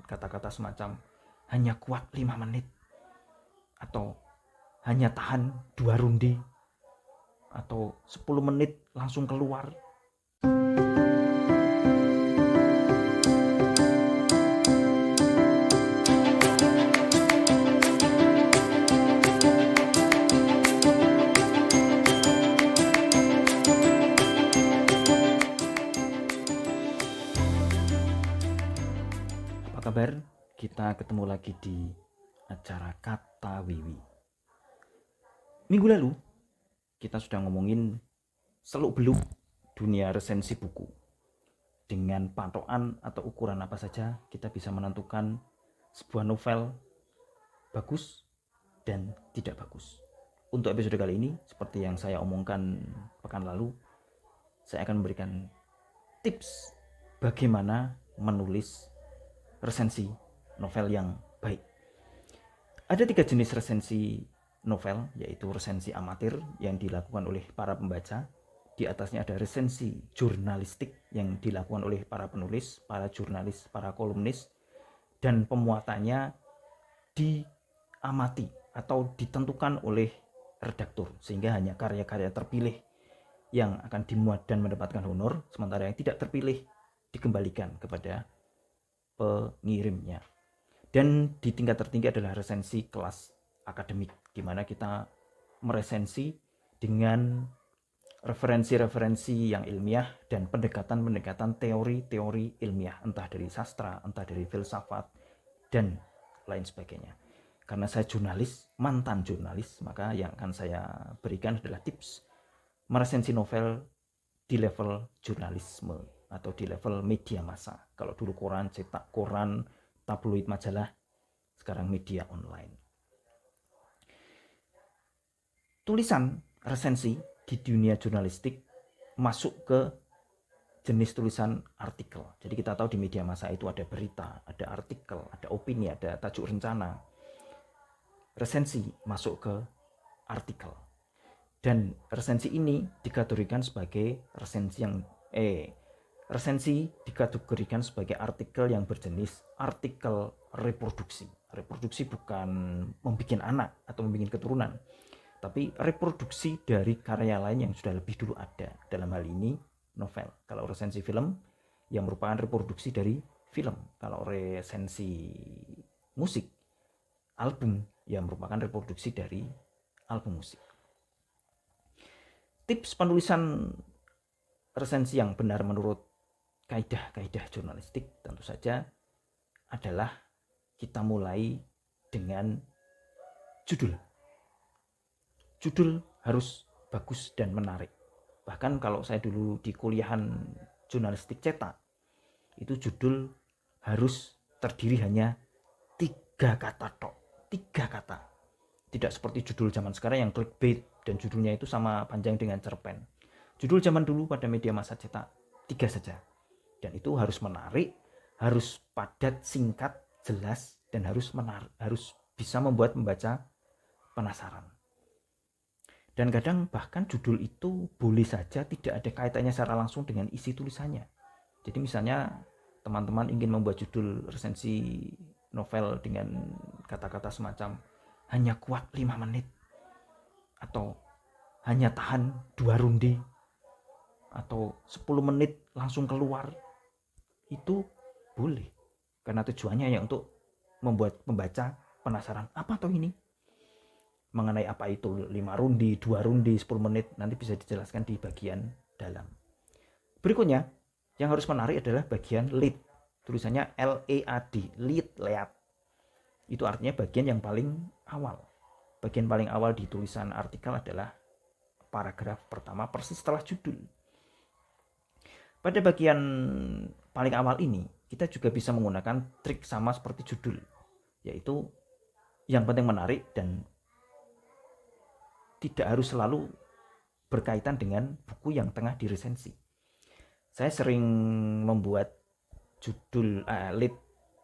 kata-kata semacam hanya kuat 5 menit atau hanya tahan 2 rundi atau 10 menit langsung keluar. Apa kabar? Kita ketemu lagi di acara Kata Wiwi. Minggu lalu kita sudah ngomongin seluk-beluk dunia resensi buku. Dengan patokan atau ukuran apa saja kita bisa menentukan sebuah novel bagus dan tidak bagus. Untuk episode kali ini, seperti yang saya omongkan pekan lalu, saya akan memberikan tips bagaimana menulis resensi novel yang baik. Ada 3 jenis resensi novel, yaitu resensi amatir yang dilakukan oleh para pembaca. Di atasnya ada resensi jurnalistik yang dilakukan oleh para penulis, para jurnalis, para kolumnis, dan pemuatannya diamati atau ditentukan oleh redaktur, sehingga hanya karya-karya terpilih yang akan dimuat dan mendapatkan honor, sementara yang tidak terpilih dikembalikan kepada pengirimnya. Dan di tingkat tertinggi adalah resensi kelas akademik, di mana kita meresensi dengan referensi-referensi yang ilmiah dan pendekatan-pendekatan teori-teori ilmiah, entah dari sastra, entah dari filsafat, dan lain sebagainya. Karena saya jurnalis, mantan jurnalis, maka yang akan saya berikan adalah tips meresensi novel di level jurnalisme atau di level media massa. Kalau dulu koran, cetak koran, tabloid majalah, sekarang media online. Tulisan resensi di dunia jurnalistik masuk ke jenis tulisan artikel. Jadi kita tahu di media massa itu ada berita, ada artikel, ada opini, ada tajuk rencana. Resensi masuk ke artikel. Dan resensi ini dikategorikan sebagai resensi dikategorikan sebagai artikel yang berjenis artikel reproduksi. Reproduksi bukan membuat anak atau membuat keturunan, tapi reproduksi dari karya lain yang sudah lebih dulu ada. Dalam hal ini novel. Kalau resensi film, yang merupakan reproduksi dari film. Kalau resensi musik, album, yang merupakan reproduksi dari album musik. Tips penulisan resensi yang benar menurut kaidah-kaidah jurnalistik tentu saja adalah kita mulai dengan judul. Judul harus bagus dan menarik. Bahkan kalau saya dulu di kuliahan jurnalistik cetak, itu judul harus terdiri hanya 3 kata tok. 3 kata. Tidak seperti judul zaman sekarang yang clickbait dan judulnya itu sama panjang dengan cerpen. Judul zaman dulu pada media massa cetak 3 saja. Dan itu harus menarik, harus padat, singkat, jelas, dan harus bisa membuat pembaca penasaran. Dan kadang bahkan judul itu boleh saja tidak ada kaitannya secara langsung dengan isi tulisannya. Jadi misalnya teman-teman ingin membuat judul resensi novel dengan kata-kata semacam hanya kuat 5 menit atau hanya tahan 2 rundi atau 10 menit langsung keluar, itu boleh, karena tujuannya ya untuk membuat pembaca penasaran apa toh ini. Mengenai apa itu 5 rundi, 2 rundi, 10 menit nanti bisa dijelaskan di bagian dalam. Berikutnya yang harus menarik adalah bagian lead. Tulisannya LEAD, lead. Itu artinya bagian yang paling awal. Bagian paling awal di tulisan artikel adalah paragraf pertama persis setelah judul. Pada bagian paling awal ini kita juga bisa menggunakan trik sama seperti judul, yaitu yang penting menarik dan tidak harus selalu berkaitan dengan buku yang tengah diresensi. Saya sering membuat judul lead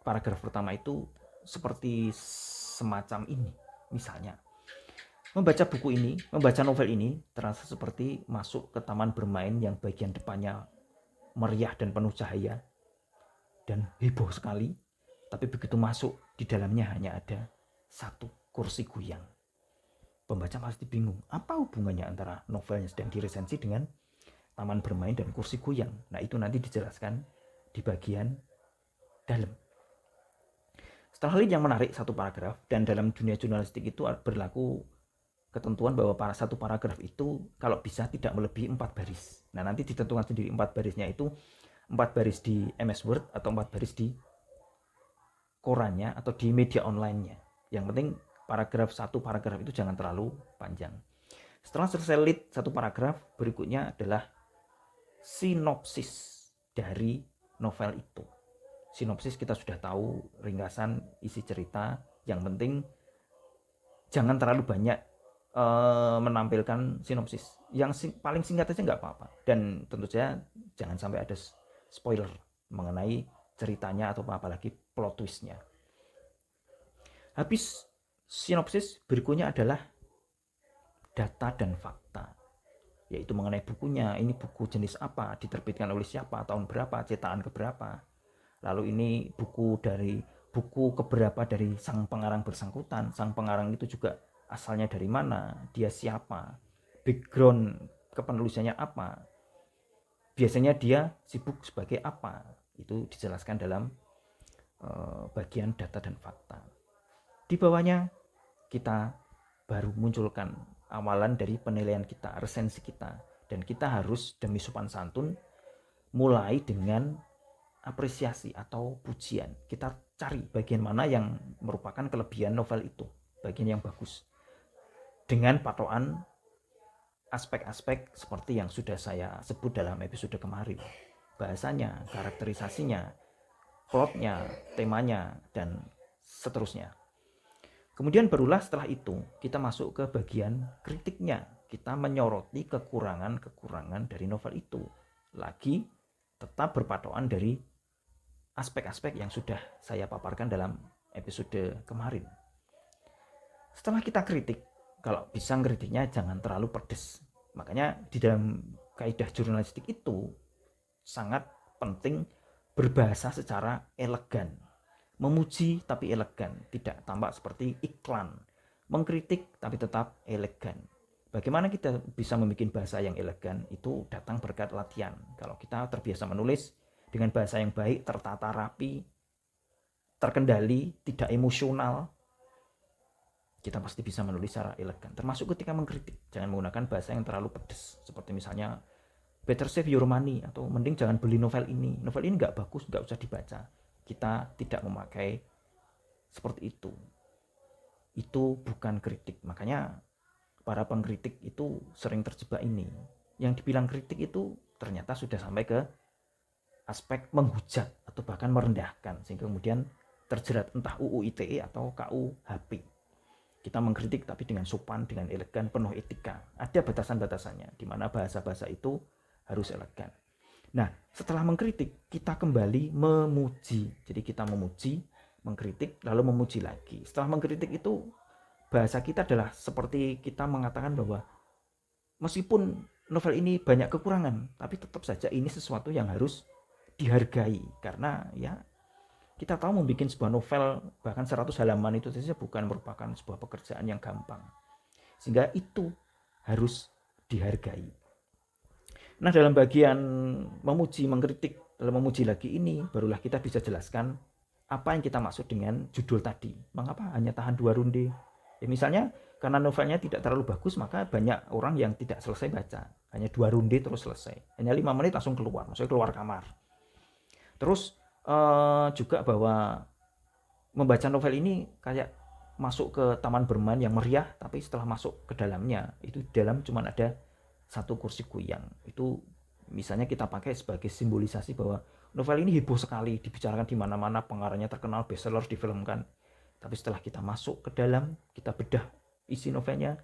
paragraf pertama itu seperti semacam ini. Misalnya, membaca buku ini, membaca novel ini terasa seperti masuk ke taman bermain yang bagian depannya meriah dan penuh cahaya dan heboh sekali. Tapi begitu masuk, di dalamnya hanya ada satu kursi goyang. Pembaca pasti bingung, apa hubungannya antara novel yang sedang diresensi dengan taman bermain dan kursi goyang. Nah, itu nanti dijelaskan di bagian dalam. Setelah hal yang menarik satu paragraf, dan dalam dunia jurnalistik itu berlaku ketentuan bahwa satu paragraf itu kalau bisa tidak melebihi 4 baris. Nah, nanti ditentukan sendiri 4 barisnya itu 4 baris di MS Word atau 4 baris di korannya atau di media online-nya. Yang penting satu paragraf itu jangan terlalu panjang. Setelah selesai lead satu paragraf, berikutnya adalah sinopsis dari novel itu. Sinopsis kita sudah tahu, ringkasan isi cerita. Yang penting jangan terlalu banyak menampilkan sinopsis. Yang paling singkat aja nggak apa-apa. Dan tentu saja jangan sampai ada spoiler mengenai ceritanya atau apalagi plot twistnya. Habis sinopsis, berikutnya adalah data dan fakta, yaitu mengenai bukunya. Ini buku jenis apa, diterbitkan oleh siapa, tahun berapa, cetakan keberapa. Lalu ini buku keberapa dari sang pengarang bersangkutan. Sang pengarang itu juga asalnya dari mana, dia siapa, background kepenulisannya apa, biasanya dia sibuk sebagai apa. Itu dijelaskan dalam bagian data dan fakta. Di bawahnya kita baru munculkan awalan dari penilaian kita, resensi kita. Dan kita harus demi sopan santun mulai dengan apresiasi atau pujian. Kita cari bagian mana yang merupakan kelebihan novel itu, bagian yang bagus, dengan patokan aspek-aspek seperti yang sudah saya sebut dalam episode kemarin. Bahasanya, karakterisasinya, plotnya, temanya, dan seterusnya. Kemudian barulah setelah itu kita masuk ke bagian kritiknya. Kita menyoroti kekurangan-kekurangan dari novel itu. Lagi tetap berpatokan dari aspek-aspek yang sudah saya paparkan dalam episode kemarin. Setelah kita kritik, kalau bisa kritiknya jangan terlalu pedes. Makanya di dalam kaidah jurnalistik itu sangat penting berbahasa secara elegan. Memuji tapi elegan, tidak tampak seperti iklan. Mengkritik tapi tetap elegan. Bagaimana kita bisa membuat bahasa yang elegan? Itu datang berkat latihan. Kalau kita terbiasa menulis dengan bahasa yang baik, tertata rapi, terkendali, tidak emosional, kita pasti bisa menulis secara elegan. Termasuk ketika mengkritik, jangan menggunakan bahasa yang terlalu pedas. Seperti misalnya, better save your money, atau mending jangan beli novel ini. Novel ini nggak bagus, nggak usah dibaca. Kita tidak memakai seperti itu. Itu bukan kritik. Makanya para pengkritik itu sering terjebak ini. Yang dibilang kritik itu ternyata sudah sampai ke aspek menghujat atau bahkan merendahkan, sehingga kemudian terjerat entah UU ITE atau KUHP. Kita mengkritik tapi dengan sopan, dengan elegan, penuh etika. Ada batasan-batasannya, di mana bahasa-bahasa itu harus elegan. Nah, setelah mengkritik, kita kembali memuji. Jadi kita memuji, mengkritik, lalu memuji lagi. Setelah mengkritik itu, bahasa kita adalah seperti kita mengatakan bahwa meskipun novel ini banyak kekurangan, tapi tetap saja ini sesuatu yang harus dihargai. Karena ya kita tahu membuat sebuah novel bahkan 100 halaman itu saja bukan merupakan sebuah pekerjaan yang gampang. Sehingga itu harus dihargai. Nah, dalam bagian memuji, mengkritik, dalam memuji lagi ini, barulah kita bisa jelaskan apa yang kita maksud dengan judul tadi. Mengapa hanya tahan 2 runde? Ya misalnya, karena novelnya tidak terlalu bagus, maka banyak orang yang tidak selesai baca. Hanya 2 runde terus selesai. Hanya 5 menit langsung keluar, maksudnya keluar kamar. Terus juga bahwa membaca novel ini kayak masuk ke taman bermain yang meriah, tapi setelah masuk ke dalamnya, itu di dalam cuma ada satu kursi goyang. Itu misalnya kita pakai sebagai simbolisasi bahwa novel ini heboh sekali, dibicarakan di mana-mana, pengarangnya terkenal, bestseller, difilmkan. Tapi setelah kita masuk ke dalam, kita bedah isi novelnya,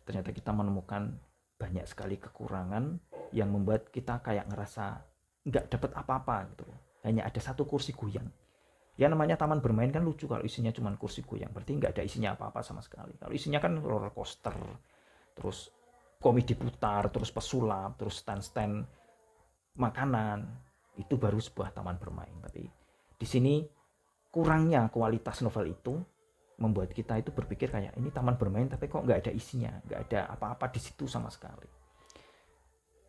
ternyata kita menemukan banyak sekali kekurangan yang membuat kita kayak ngerasa nggak dapat apa-apa gitu. Hanya ada satu kursi goyang. Ya namanya taman bermain kan lucu kalau isinya cuma kursi goyang, berarti nggak ada isinya apa-apa sama sekali. Kalau isinya kan roller coaster, terus komedi putar, terus pesulap, terus stand-stand makanan, itu baru sebuah taman bermain. Tapi di sini kurangnya kualitas novel itu membuat kita itu berpikir kayak ini taman bermain tapi kok nggak ada isinya, nggak ada apa-apa di situ sama sekali.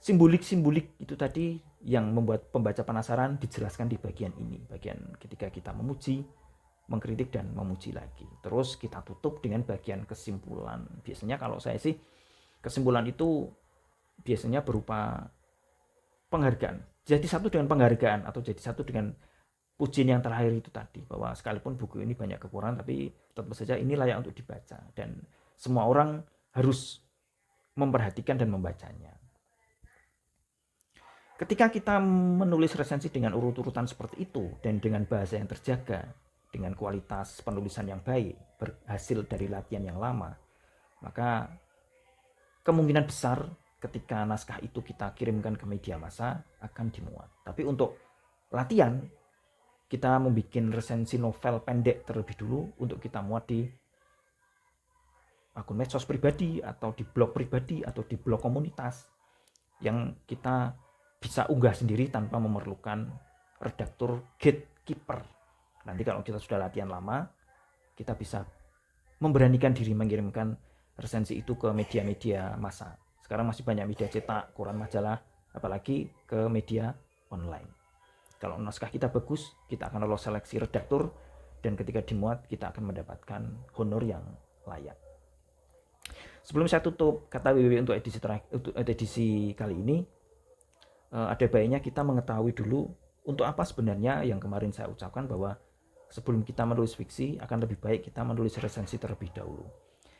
Simbolik-simbolik itu tadi yang membuat pembaca penasaran dijelaskan di bagian ini, bagian ketika kita memuji, mengkritik, dan memuji lagi. Terus kita tutup dengan bagian kesimpulan. Biasanya kalau saya sih kesimpulan itu biasanya berupa penghargaan. Jadi satu dengan penghargaan atau jadi satu dengan pujian yang terakhir itu tadi, bahwa sekalipun buku ini banyak kekurangan tapi tetap saja ini layak untuk dibaca dan semua orang harus memperhatikan dan membacanya. Ketika kita menulis resensi dengan urut-urutan seperti itu dan dengan bahasa yang terjaga, dengan kualitas penulisan yang baik, berhasil dari latihan yang lama, maka kemungkinan besar ketika naskah itu kita kirimkan ke media massa akan dimuat. Tapi untuk latihan, kita membuat resensi novel pendek terlebih dulu untuk kita muat di akun medsos pribadi atau di blog pribadi atau di blog komunitas yang kita bisa unggah sendiri tanpa memerlukan redaktur gatekeeper. Nanti kalau kita sudah latihan lama, kita bisa memberanikan diri mengirimkan resensi itu ke media-media massa. Sekarang masih banyak media cetak, koran, majalah, apalagi ke media online. Kalau naskah kita bagus, kita akan lolos seleksi redaktur dan ketika dimuat kita akan mendapatkan honor yang layak. Sebelum saya tutup kata WW untuk edisi kali ini, ada baiknya kita mengetahui dulu untuk apa sebenarnya yang kemarin saya ucapkan bahwa sebelum kita menulis fiksi akan lebih baik kita menulis resensi terlebih dahulu.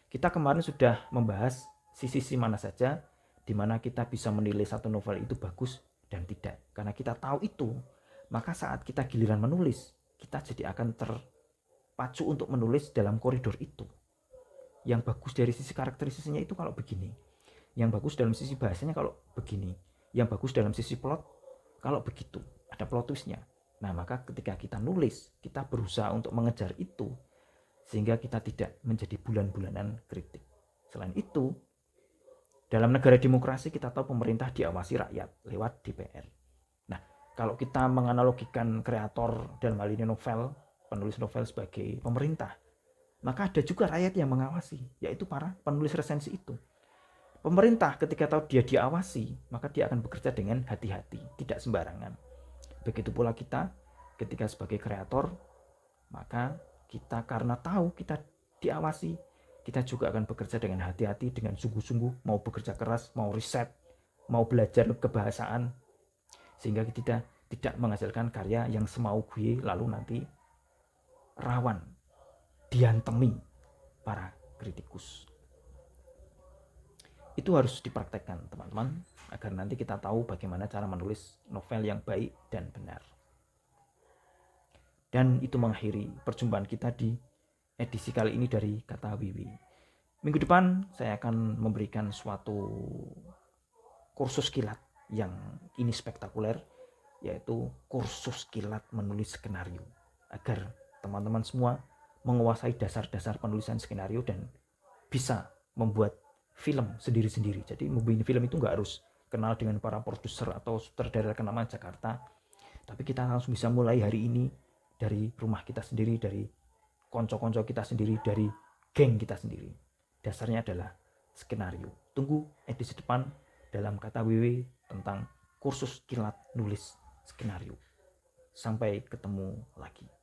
Kita kemarin sudah membahas sisi-sisi mana saja di mana kita bisa menilai satu novel itu bagus dan tidak. Karena kita tahu itu, maka saat kita giliran menulis, kita jadi akan terpacu untuk menulis dalam koridor itu. Yang bagus dari sisi karakterisasinya itu kalau begini, yang bagus dalam sisi bahasanya kalau begini, yang bagus dalam sisi plot kalau begitu, ada plot twistnya. Nah, maka ketika kita nulis, kita berusaha untuk mengejar itu sehingga kita tidak menjadi bulan-bulanan kritik. Selain itu, dalam negara demokrasi kita tahu pemerintah diawasi rakyat lewat DPR. Nah, kalau kita menganalogikan kreator dalam hal ini novel, penulis novel sebagai pemerintah, maka ada juga rakyat yang mengawasi, yaitu para penulis resensi itu. Pemerintah ketika tahu dia diawasi, maka dia akan bekerja dengan hati-hati, tidak sembarangan. Begitu pula kita ketika sebagai kreator, maka kita karena tahu kita diawasi, kita juga akan bekerja dengan hati-hati, dengan sungguh-sungguh, mau bekerja keras, mau riset, mau belajar kebahasaan, sehingga kita tidak menghasilkan karya yang semau gue lalu nanti rawan diantemi para kritikus. Itu harus dipraktekkan teman-teman agar nanti kita tahu bagaimana cara menulis novel yang baik dan benar. Dan itu mengakhiri perjumpaan kita di edisi kali ini dari Kata Wiwi. Minggu depan saya akan memberikan suatu kursus kilat yang ini spektakuler, yaitu kursus kilat menulis skenario, agar teman-teman semua menguasai dasar-dasar penulisan skenario dan bisa membuat film sendiri-sendiri. Jadi membuat film itu nggak harus kenal dengan para produser atau sutradara kenamaan Jakarta, tapi kita langsung bisa mulai hari ini dari rumah kita sendiri, dari konco-konco kita sendiri, dari geng kita sendiri. Dasarnya adalah skenario. Tunggu edisi depan dalam Kata WW tentang kursus kilat nulis skenario. Sampai ketemu lagi.